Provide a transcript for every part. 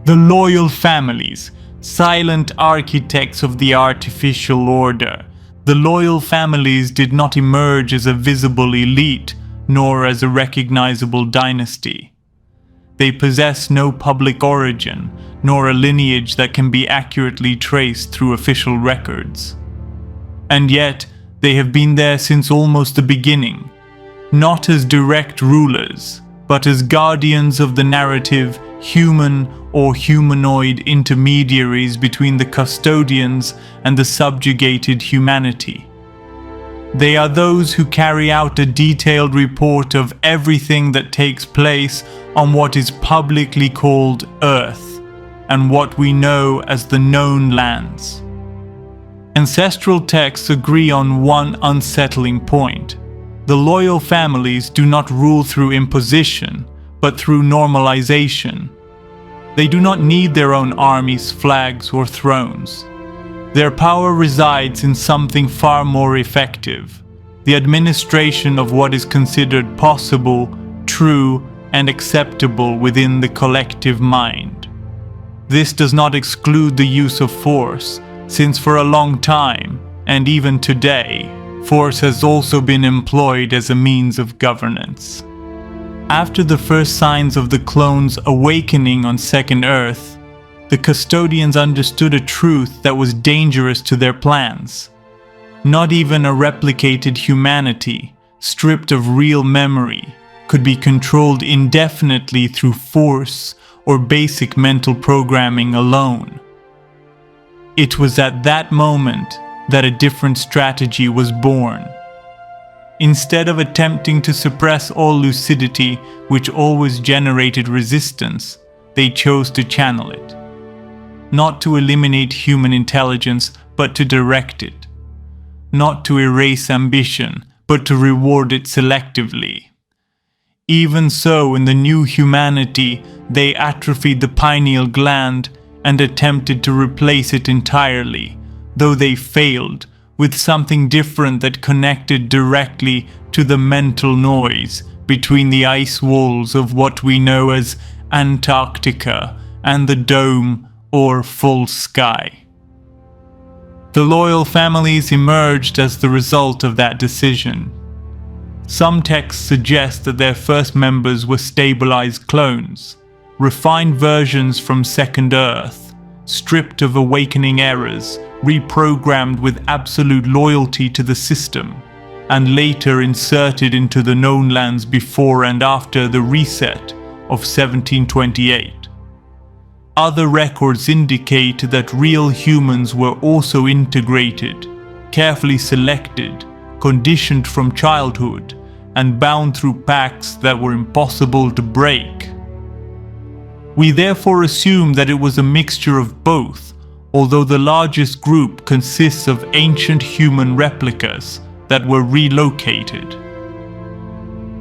The loyal families, silent architects of the artificial order. The loyal families did not emerge as a visible elite, nor as a recognizable dynasty. They possess no public origin, nor a lineage that can be accurately traced through official records. And yet, they have been there since almost the beginning, not as direct rulers, but as guardians of the narrative, human or humanoid intermediaries between the custodians and the subjugated humanity. They are those who carry out a detailed report of everything that takes place on what is publicly called Earth, and what we know as the known lands. Ancestral texts agree on one unsettling point. The loyal families do not rule through imposition, but through normalization. They do not need their own armies, flags, or thrones. Their power resides in something far more effective: the administration of what is considered possible, true, and acceptable within the collective mind. This does not exclude the use of force, since for a long time, and even today, force has also been employed as a means of governance. After the first signs of the clones awakening on Second Earth, the custodians understood a truth that was dangerous to their plans. Not even a replicated humanity, stripped of real memory, could be controlled indefinitely through force or basic mental programming alone. It was at that moment that a different strategy was born. Instead of attempting to suppress all lucidity, which always generated resistance, they chose to channel it. Not to eliminate human intelligence, but to direct it. Not to erase ambition, but to reward it selectively. Even so, in the new humanity, they atrophied the pineal gland and attempted to replace it entirely, though they failed, with something different that connected directly to the mental noise between the ice walls of what we know as Antarctica and the dome or full sky. The loyal families emerged as the result of that decision. Some texts suggest that their first members were stabilized clones, refined versions from Second Earth, stripped of awakening errors, reprogrammed with absolute loyalty to the system, and later inserted into the known lands before and after the reset of 1728. Other records indicate that real humans were also integrated, carefully selected, conditioned from childhood, and bound through pacts that were impossible to break. We therefore assume that it was a mixture of both, although the largest group consists of ancient human replicas that were relocated.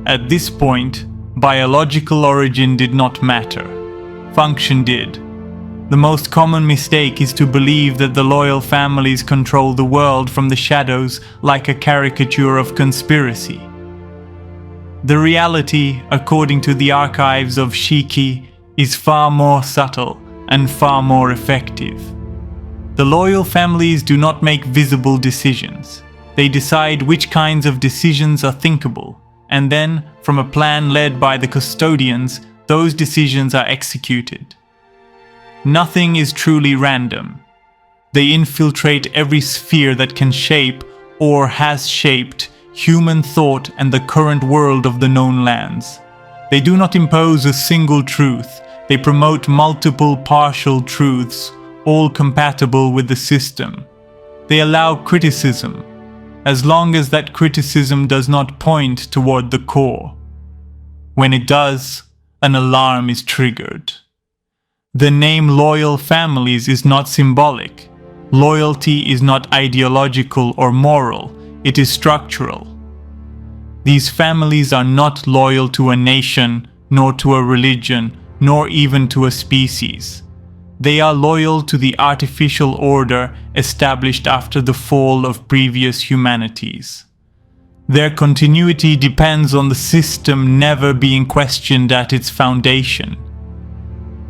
At this point, biological origin did not matter. Function did. The most common mistake is to believe that the loyal families control the world from the shadows like a caricature of conspiracy. The reality, according to the archives of Shiki, is far more subtle and far more effective. The loyal families do not make visible decisions. They decide which kinds of decisions are thinkable, and then, from a plan led by the custodians, those decisions are executed. Nothing is truly random. They infiltrate every sphere that can shape, or has shaped, human thought and the current world of the known lands. They do not impose a single truth. They promote multiple partial truths, all compatible with the system. They allow criticism, as long as that criticism does not point toward the core. When it does, an alarm is triggered. The name loyal families is not symbolic. Loyalty is not ideological or moral, it is structural. These families are not loyal to a nation, nor to a religion, nor even to a species. They are loyal to the artificial order established after the fall of previous humanities. Their continuity depends on the system never being questioned at its foundation.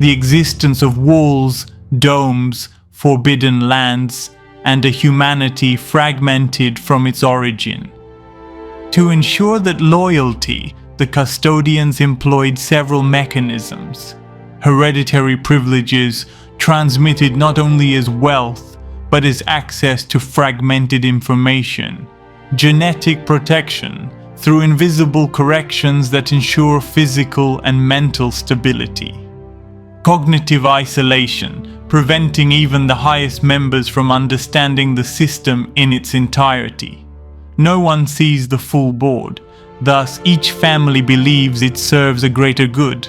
the existence of walls, domes, forbidden lands, and a humanity fragmented from its origin. To ensure that loyalty, the custodians employed several mechanisms. Hereditary privileges transmitted not only as wealth, but as access to fragmented information. Genetic protection through invisible corrections that ensure physical and mental stability. Cognitive isolation, preventing even the highest members from understanding the system in its entirety. No one sees the full board, thus each family believes it serves a greater good,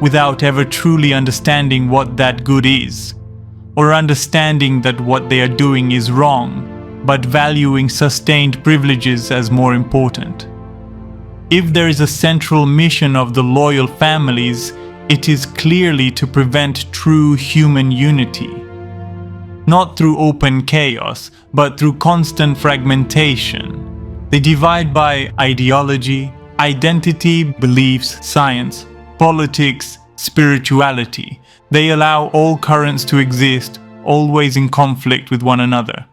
without ever truly understanding what that good is, or understanding that what they are doing is wrong, but valuing sustained privileges as more important. If there is a central mission of the loyal families, it is clearly to prevent true human unity. Not through open chaos, but through constant fragmentation. They divide by ideology, identity, beliefs, science, politics, spirituality. They allow all currents to exist, always in conflict with one another.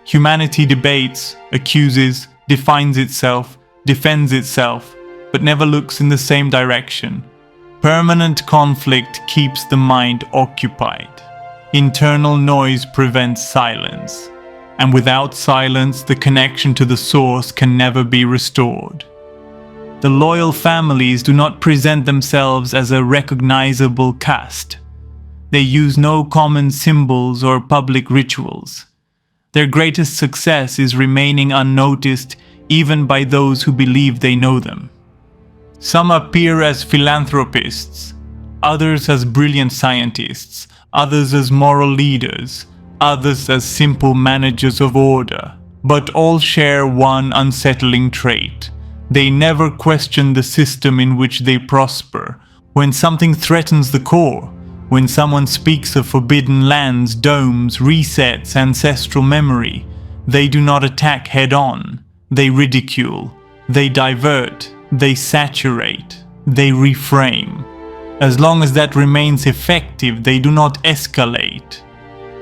Humanity debates, accuses, defines itself, defends itself, but never looks in the same direction. Permanent conflict keeps the mind occupied. Internal noise prevents silence. And without silence, the connection to the source can never be restored. The loyal families do not present themselves as a recognizable caste. They use no common symbols or public rituals. Their greatest success is remaining unnoticed even by those who believe they know them. Some appear as philanthropists, others as brilliant scientists, others as moral leaders, others as simple managers of order, but all share one unsettling trait. They never question the system in which they prosper. When something threatens the core, when someone speaks of forbidden lands, domes, resets, ancestral memory, they do not attack head-on. They ridicule, they divert, they saturate, they reframe. As long as that remains effective, they do not escalate.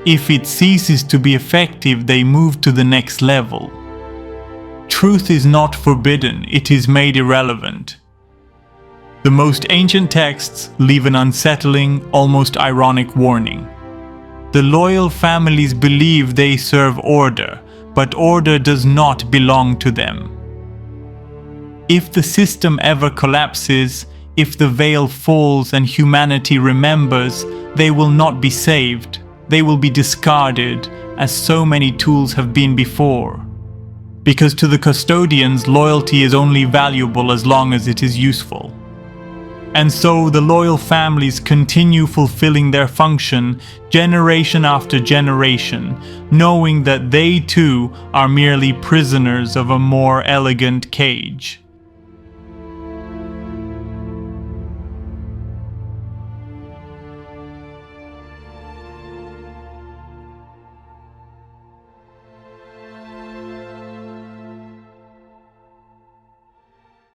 If it ceases to be effective, they move to the next level. Truth is not forbidden, it is made irrelevant. The most ancient texts leave an unsettling, almost ironic warning. The loyal families believe they serve order, but order does not belong to them. If the system ever collapses, if the veil falls and humanity remembers, they will not be saved. They will be discarded, as so many tools have been before. Because to the custodians, loyalty is only valuable as long as it is useful. And so the loyal families continue fulfilling their function generation after generation, knowing that they too are merely prisoners of a more elegant cage.